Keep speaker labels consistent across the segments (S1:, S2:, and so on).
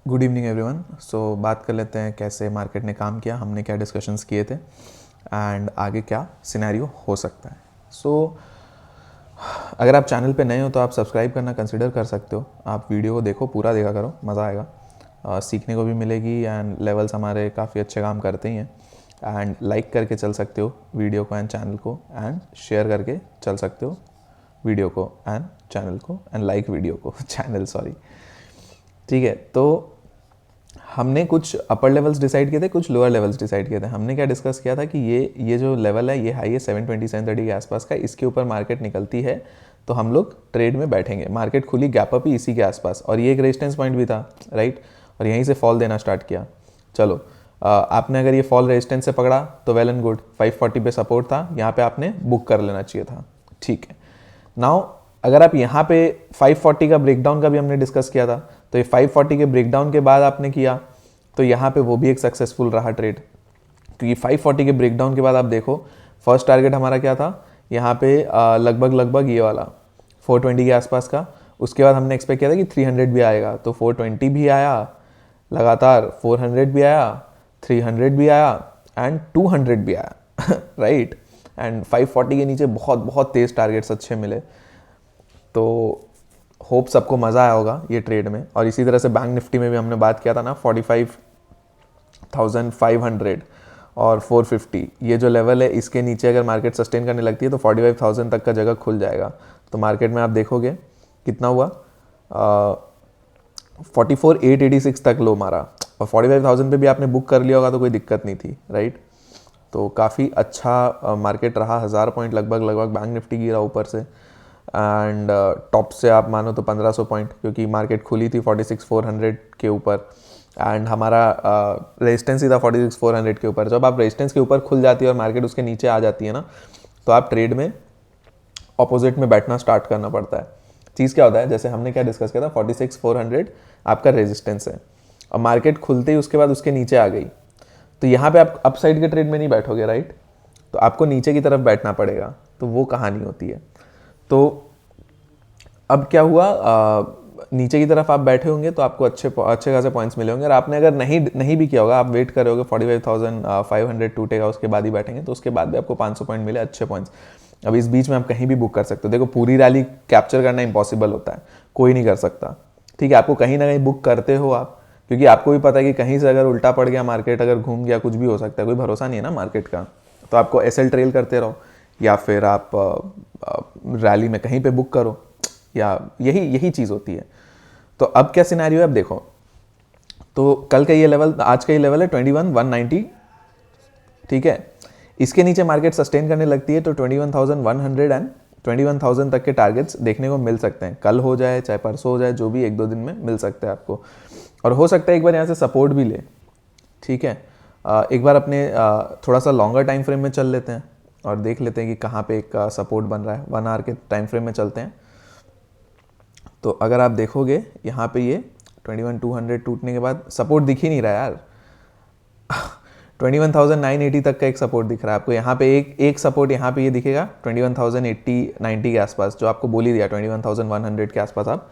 S1: Good evening everyone. सो बात कर लेते हैं कैसे मार्केट ने काम किया, हमने क्या डिस्कशंस किए थे एंड आगे क्या सिनेरियो हो सकता है। अगर आप चैनल पे नए हो तो आप सब्सक्राइब करना कंसिडर कर सकते हो। आप वीडियो को देखो, पूरा देखा करो, मज़ा आएगा, सीखने को भी मिलेगी एंड लेवल्स हमारे काफ़ी अच्छे काम करते ही हैं। एंड लाइक करके चल सकते हो वीडियो को एंड चैनल को, एंड शेयर करके चल सकते हो वीडियो को एंड चैनल को, एंड लाइक वीडियो को चैनल सॉरी। ठीक है, तो हमने कुछ अपर लेवल्स डिसाइड किए थे, कुछ लोअर लेवल्स डिसाइड किए थे। हमने क्या डिस्कस किया था कि ये जो लेवल है, ये हाई है 720 730 के आसपास का, इसके ऊपर मार्केट निकलती है तो हम लोग ट्रेड में बैठेंगे। मार्केट खुली गैप अप ही इसी के आसपास, और ये एक रेजिस्टेंस पॉइंट भी था, राइट, और यहीं से फॉल देना स्टार्ट किया। चलो, आपने अगर ये फॉल रेजिस्टेंस से पकड़ा तो वेल एंड गुड, 540 पे सपोर्ट था, यहाँ पे आपने बुक कर लेना चाहिए था। ठीक है, नाउ अगर आप यहाँ पे 540 का ब्रेकडाउन का भी हमने डिस्कस किया था, तो ये 540 के ब्रेकडाउन के बाद आपने किया तो यहाँ पे वो भी एक सक्सेसफुल रहा ट्रेड, क्योंकि 540 के ब्रेकडाउन के बाद आप देखो फर्स्ट टारगेट हमारा क्या था, यहाँ पे लगभग ये वाला 420 के आसपास का। उसके बाद हमने एक्सपेक्ट किया था कि 300 भी आएगा, तो 420 भी आया लगातार, 400 भी आया, 300 भी आया एंड 200 भी आया राइट। एंड 540 के नीचे बहुत बहुत तेज़ टारगेट्स अच्छे मिले। तो होप सबको मज़ा आया होगा ये ट्रेड में। और इसी तरह से बैंक निफ्टी में भी हमने बात किया था ना, 45,500 और 450, ये जो लेवल है इसके नीचे अगर मार्केट सस्टेन करने लगती है तो 45,000 तक का जगह खुल जाएगा। तो मार्केट में आप देखोगे कितना हुआ, 44,886 तक लो मारा, और 45,000 पे भी आपने बुक कर लिया होगा तो कोई दिक्कत नहीं थी, राइट। तो काफ़ी अच्छा मार्केट रहा, 1000 पॉइंट लगभग बैंक निफ्टी गिरा ऊपर से, एंड टॉप से आप मानो तो 1500 पॉइंट, क्योंकि मार्केट खुली थी 46,400 के ऊपर एंड हमारा रेजिस्टेंस ही था 46,400 के ऊपर। जब आप रेजिस्टेंस के ऊपर खुल जाती है और मार्केट उसके नीचे आ जाती है ना, तो आप ट्रेड में ऑपोजिट में बैठना स्टार्ट करना पड़ता है। चीज़ क्या होता है, जैसे हमने क्या डिस्कस किया था, 46,400 आपका रेजिस्टेंस है, और मार्केट खुलते ही उसके बाद उसके नीचे आ गई, तो यहाँ पे आप अपसाइड के ट्रेड में नहीं बैठोगे, राइट, तो आपको नीचे की तरफ बैठना पड़ेगा। तो वो कहानी होती है। तो अब क्या हुआ, नीचे की तरफ आप बैठे होंगे तो आपको अच्छे खासे पॉइंट्स मिले होंगे, और आपने अगर नहीं भी किया होगा, आप वेट कर रहे होगे 45,500 टूटेगा उसके बाद ही बैठेंगे, तो उसके बाद भी आपको 500 पॉइंट मिले, अच्छे पॉइंट्स। अब इस बीच में आप कहीं भी बुक कर सकते हो। देखो, पूरी रैली कैप्चर करना इंपॉसिबल होता है, कोई नहीं कर सकता, ठीक है। आपको कहीं ना कहीं बुक करते हो आप, क्योंकि आपको भी पता है कि कहीं से अगर उल्टा पड़ गया, मार्केट अगर घूम गया, कुछ भी हो सकता है, कोई भरोसा नहीं है ना मार्केट का। तो आपको एसएल ट्रेल करते रहो, या फिर आप रैली में कहीं पे बुक करो, या यही चीज़ होती है। तो अब क्या सिनेरियो है, अब देखो, तो कल का ये लेवल, आज का ये लेवल है 21,190, ठीक है। इसके नीचे मार्केट सस्टेन करने लगती है तो 21,100 एंड 21,000 तक के टारगेट्स देखने को मिल सकते हैं। कल हो जाए चाहे परसों हो जाए, जो भी 1-2 दिन में मिल सकता है आपको, और हो सकता है एक बार यहाँ से सपोर्ट भी ले, ठीक है। एक बार अपने थोड़ा सा लॉन्गर टाइम फ्रेम में चल लेते हैं और देख लेते हैं कि कहाँ पे एक सपोर्ट बन रहा है। 1 आवर के टाइम फ्रेम में चलते हैं। तो अगर आप देखोगे यहाँ पे ये 21,200 टूटने के बाद सपोर्ट दिख ही नहीं रहा यार 21,980 तक का एक सपोर्ट दिख रहा है आपको। यहाँ पे एक सपोर्ट यहाँ पे ये दिखेगा 21,080-90 के आसपास, जो आपको बोल ही दिया 21,100 के आसपास, आप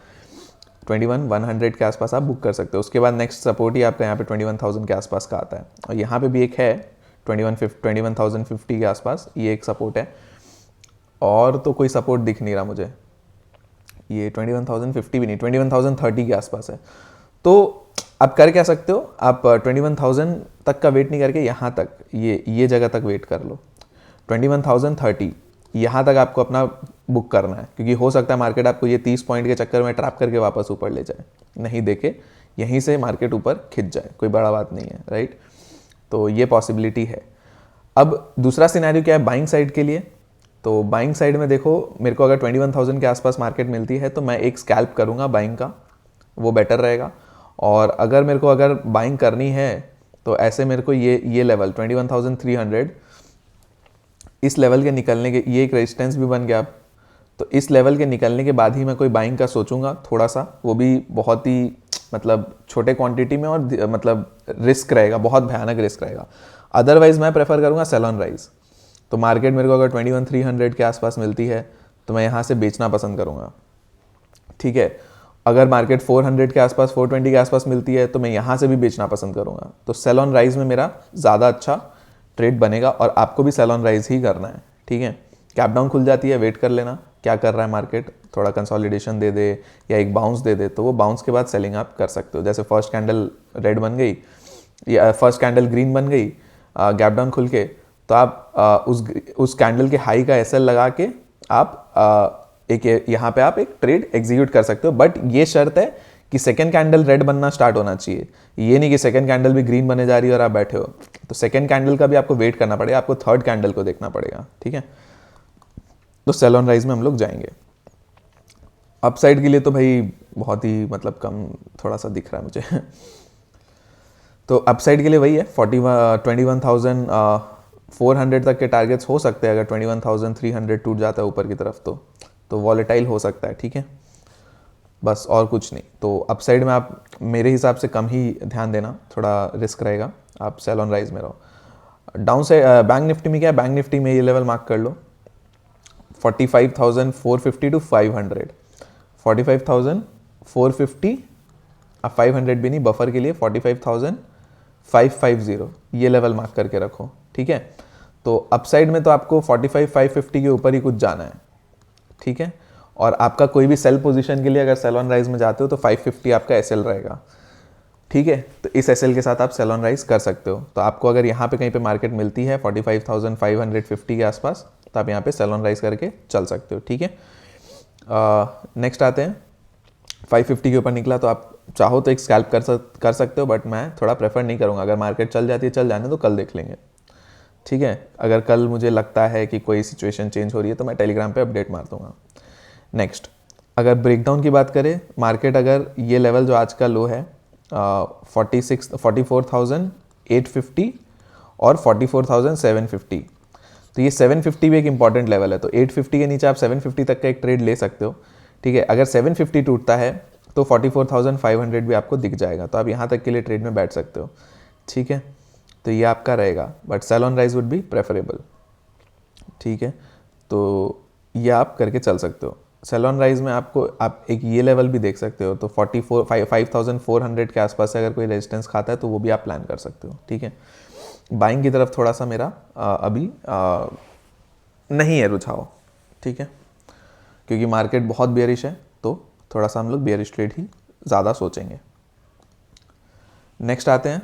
S1: 21,100 के आसपास आप बुक कर सकते हो। उसके बाद नेक्स्ट सपोर्ट ही आपका यहाँ पे 21,000 के आसपास का आता है, और यहाँ पे भी एक है 21,050 के आसपास, ये एक सपोर्ट है। और तो कोई सपोर्ट दिख नहीं रहा मुझे, ये 21,050 भी नहीं, 21,030 के आसपास है। तो आप कर क्या सकते हो, आप 21,000 तक का वेट नहीं करके यहाँ तक, ये जगह तक वेट कर लो। 21,030 यहाँ तक आपको अपना बुक करना है, क्योंकि हो सकता है मार्केट आपको ये 30 पॉइंट के चक्कर में ट्रैप करके वापस ऊपर ले जाए, नहीं देखे यहीं से मार्केट ऊपर खिंच जाए, कोई बड़ा बात नहीं है, राइट। तो ये पॉसिबिलिटी है। अब दूसरा सिनेरियो क्या है बाइंग साइड के लिए, तो बाइंग साइड में देखो, मेरे को अगर 21,000 के आसपास मार्केट मिलती है तो मैं एक स्कैल्प करूँगा बाइंग का, वो बेटर रहेगा। और अगर मेरे को बाइंग करनी है तो ऐसे मेरे को ये लेवल 21,300, इस लेवल के निकलने के, ये एक रेजिस्टेंस भी बन गया। तो इस लेवल के निकलने के बाद ही मैं कोई बाइंग का सोचूंगा थोड़ा सा, वो भी बहुत ही मतलब छोटे क्वांटिटी में, और मतलब रिस्क रहेगा, बहुत भयानक रिस्क रहेगा। अदरवाइज मैं प्रेफर करूँगा सेल ऑन राइज। तो मार्केट मेरे को अगर 21,300 के आसपास मिलती है तो मैं यहाँ से बेचना पसंद करूँगा, ठीक है। अगर मार्केट 400 के आसपास 420 के आसपास मिलती है तो मैं यहाँ से भी बेचना पसंद करूँगा। तो सेल ऑन राइज में मेरा ज़्यादा अच्छा ट्रेड बनेगा और आपको भी सेल ऑन राइज ही करना है, ठीक है। कैप डाउन खुल जाती है, वेट कर लेना क्या कर रहा है मार्केट, थोड़ा कंसोलिडेशन दे दे या एक बाउंस दे दे तो वो बाउंस के बाद सेलिंग आप कर सकते हो। जैसे फर्स्ट कैंडल रेड बन गई या फर्स्ट कैंडल ग्रीन बन गई गैप डाउन खुल के, तो आप उस कैंडल के हाई का एसएल लगा के आप एक यहाँ पे आप एक ट्रेड एग्जीक्यूट कर सकते हो। बट ये शर्त है कि सेकंड कैंडल रेड बनना स्टार्ट होना चाहिए। ये नहीं कि सेकंड कैंडल भी ग्रीन बने जा रही है और आप बैठे हो, तो सेकंड कैंडल का भी आपको वेट करना पड़ेगा, आपको थर्ड कैंडल को देखना पड़ेगा, ठीक है। तो सेल ऑन राइज में हम लोग जाएंगे। अपसाइड के लिए तो भाई बहुत ही मतलब कम थोड़ा सा दिख रहा है मुझे तो अपसाइड के लिए वही है 21,400 तक के टारगेट्स हो सकते हैं। अगर 21,300 टूट जाता है ऊपर की तरफ तो वॉलेटाइल हो सकता है, ठीक है, बस और कुछ नहीं। तो अपसाइड में आप मेरे हिसाब से कम ही ध्यान देना, थोड़ा रिस्क रहेगा, आप सेल ऑन राइज में रहो। डाउन साइड बैंक निफ्टी में क्या है, बैंक निफ्टी में ये लेवल मार्क कर लो 45,450 टू 500, 45,450 अब 500 भी नहीं, बफर के लिए 45,550 ये लेवल मार्क करके रखो, ठीक है। तो अपसाइड में तो आपको 45,550 के ऊपर ही कुछ जाना है, ठीक है। और आपका कोई भी सेल पोजीशन के लिए अगर सेल ऑन राइज में जाते हो तो 550 आपका एसएल रहेगा, ठीक है। तो इस एसएल के साथ आप सेल ऑन राइज कर सकते हो। तो आपको अगर यहाँ पे कहीं पे मार्केट मिलती है 45,550 के आसपास तो आप यहाँ पे सेल ऑन राइज करके चल सकते हो, ठीक है। नेक्स्ट आते हैं 550 के ऊपर निकला तो आप चाहो तो एक स्कैल्प कर सकते हो, बट मैं थोड़ा प्रेफर नहीं करूँगा। अगर मार्केट चल जाती है चल जाने तो कल देख लेंगे, ठीक है। अगर कल मुझे लगता है कि कोई सिचुएशन चेंज हो रही है तो मैं टेलीग्राम पे अपडेट मार दूंगा। नेक्स्ट, अगर ब्रेकडाउन की बात करें, मार्केट अगर ये लेवल जो आज का लो है 44,850 और 44,750, तो ये 750 भी एक इंपॉर्टेंट लेवल है। तो 850 के नीचे आप 750 तक का एक ट्रेड ले सकते हो, ठीक है। अगर 750 टूटता है तो 44,500 भी आपको दिख जाएगा, तो आप यहाँ तक के लिए ट्रेड में बैठ सकते हो, ठीक है। तो ये आपका रहेगा, but sell on rise would be preferable, ठीक है। तो ये आप करके चल सकते हो। सेल ऑन राइज में आप एक ये लेवल भी देख सकते हो, तो 5,400 के आसपास से अगर कोई रेजिस्टेंस खाता है तो वो भी आप प्लान कर सकते हो, ठीक है। बाइंग की तरफ थोड़ा सा मेरा अभी नहीं है रुझाव, ठीक है, क्योंकि मार्केट बहुत बेयरिश है, तो थोड़ा सा हम लोग बेयरिश ट्रेड ही ज़्यादा सोचेंगे। नेक्स्ट आते हैं,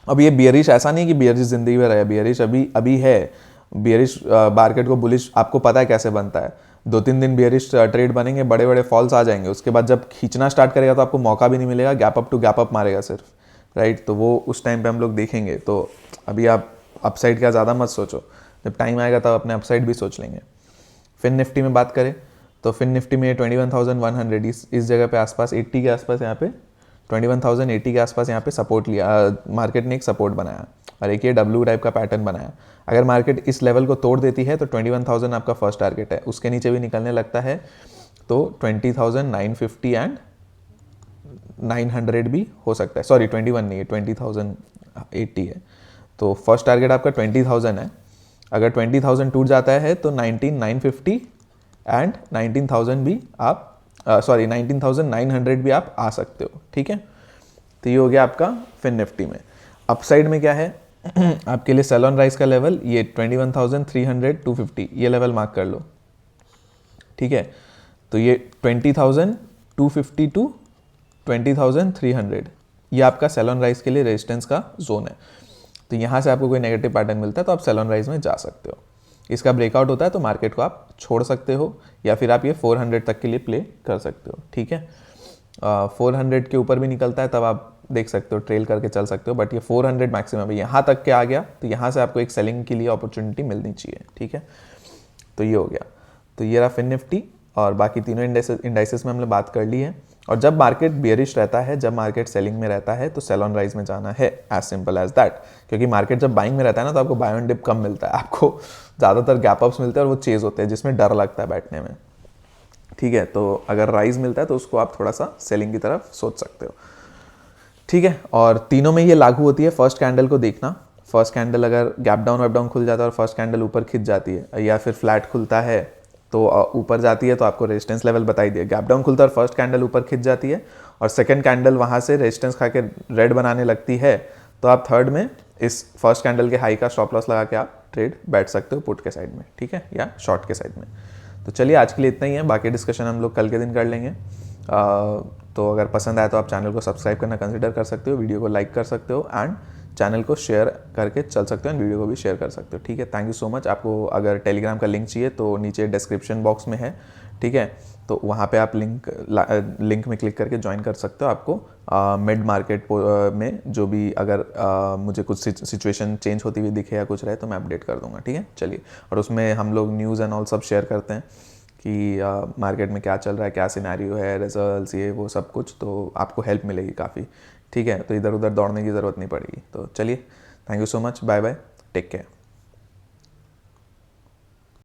S1: अब ये बियरिश ऐसा नहीं कि बियरिश जिंदगी में रहे, बियरिश अभी है। बियरिश मार्केट को बुलिश आपको पता है कैसे बनता है, 2-3 दिन बियरिश ट्रेड बनेंगे, बड़े बड़े फॉल्स आ जाएंगे, उसके बाद जब खींचना स्टार्ट करेगा तो आपको मौका भी नहीं मिलेगा, gap up to gap up मारेगा सिर्फ, राइट। तो वो उस टाइम पे हम लोग देखेंगे। तो अभी आप अपसाइड का ज़्यादा मत सोचो, जब टाइम आएगा तब अपने अपसाइड भी सोच लेंगे। फिन निफ्टी में बात करें तो फिन निफ्टी में 21,100 इस जगह पे आसपास 80 के आसपास यहाँ पे 21,080 के आसपास यहाँ पे सपोर्ट लिया, मार्केट ने एक सपोर्ट बनाया और एक ये डब्ल्यू टाइप का पैटर्न बनाया। अगर मार्केट इस लेवल को तोड़ देती है तो 21,000 आपका फर्स्ट टारगेट है, उसके नीचे भी निकलने लगता है तो 20,950 एंड 900 भी हो सकता है, सॉरी 21 नहीं है 20,080 है। तो फर्स्ट टारगेट आपका 20,000 है, अगर 20,000 टूट जाता है तो 19,950 एंड 19,000 भी आप 19,900 भी आप आ सकते हो, ठीक है। तो ये हो गया आपका फिन निफ्टी में। अपसाइड में क्या है आपके लिए सेल ऑन राइज का लेवल ये 21,300 250 ये लेवल मार्क कर लो, ठीक है। तो ये 20,250 टू 20,300 ये आपका सेल ऑन राइज के लिए रेजिस्टेंस का जोन है। तो यहाँ से आपको कोई नेगेटिव पैटर्न मिलता है तो आप सेल ऑन राइज में जा सकते हो। इसका ब्रेकआउट होता है तो मार्केट को आप छोड़ सकते हो या फिर आप ये 400 तक के लिए प्ले कर सकते हो, ठीक है। 400 के ऊपर भी निकलता है तब आप देख सकते हो, ट्रेल करके चल सकते हो, बट ये 400 मैक्सिमम है। यहाँ तक के आ गया तो यहाँ से आपको एक सेलिंग के लिए अपॉर्चुनिटी मिलनी चाहिए, ठीक है। तो ये हो गया। तो ये रहा फिन निफ्टी और बाकी तीनों इंडाइसेस में हमने बात कर ली है। और जब मार्केट बियरिश रहता है, जब मार्केट सेलिंग में रहता है तो सेल ऑन राइज में जाना है, एज सिंपल एज दैट। क्योंकि मार्केट जब बाइंग में रहता है ना तो आपको बाय ऑन डिप कम मिलता है, आपको ज़्यादातर गैप अप्स मिलते हैं और वो चेज होते हैं जिसमें डर लगता है बैठने में, ठीक है। तो अगर राइज मिलता है तो उसको आप थोड़ा सा सेलिंग की तरफ सोच सकते हो, ठीक है। और तीनों में ये लागू होती है। फर्स्ट कैंडल को देखना, फर्स्ट कैंडल अगर गैप डाउन वेप डाउन खुल जाता है और फर्स्ट कैंडल ऊपर खिंच जाती है या फिर फ्लैट खुलता है तो ऊपर जाती है तो आपको रेजिस्टेंस लेवल बताई दिया, गैप डाउन खुलता है और फर्स्ट कैंडल ऊपर खिंच जाती है और सेकंड कैंडल वहाँ से रेजिस्टेंस खा के रेड बनाने लगती है, तो आप थर्ड में इस फर्स्ट कैंडल के हाई का स्टॉप लॉस लगा के आप ट्रेड बैठ सकते हो पुट के साइड में, ठीक है, या शॉर्ट के साइड में। तो चलिए आज के लिए इतना ही है, बाकी डिस्कशन हम लोग कल के दिन कर लेंगे। तो अगर पसंद आए तो आप चैनल को सब्सक्राइब करना कंसिडर कर सकते हो, वीडियो को लाइक कर सकते हो एंड चैनल को शेयर करके चल सकते हो एंड वीडियो को भी शेयर कर सकते हो, ठीक है। Thank you so much. आपको अगर टेलीग्राम का लिंक चाहिए तो नीचे डिस्क्रिप्शन बॉक्स में है, ठीक है, तो वहाँ पे आप लिंक में क्लिक करके ज्वाइन कर सकते हो। आपको मिड मार्केट में जो भी अगर मुझे कुछ सिचुएशन चेंज होती हुई दिखे या कुछ रहे तो मैं अपडेट कर दूंगा, ठीक है। चलिए, और उसमें हम लोग न्यूज़ एंड ऑल सब शेयर करते हैं कि मार्केट में क्या चल रहा है, क्या सिनेरियो है, रिजल्ट्स, ये वो सब कुछ, तो आपको हेल्प मिलेगी काफ़ी, ठीक है। तो इधर उधर दौड़ने की ज़रूरत नहीं पड़ेगी। तो चलिए, thank you so much, bye bye, take care.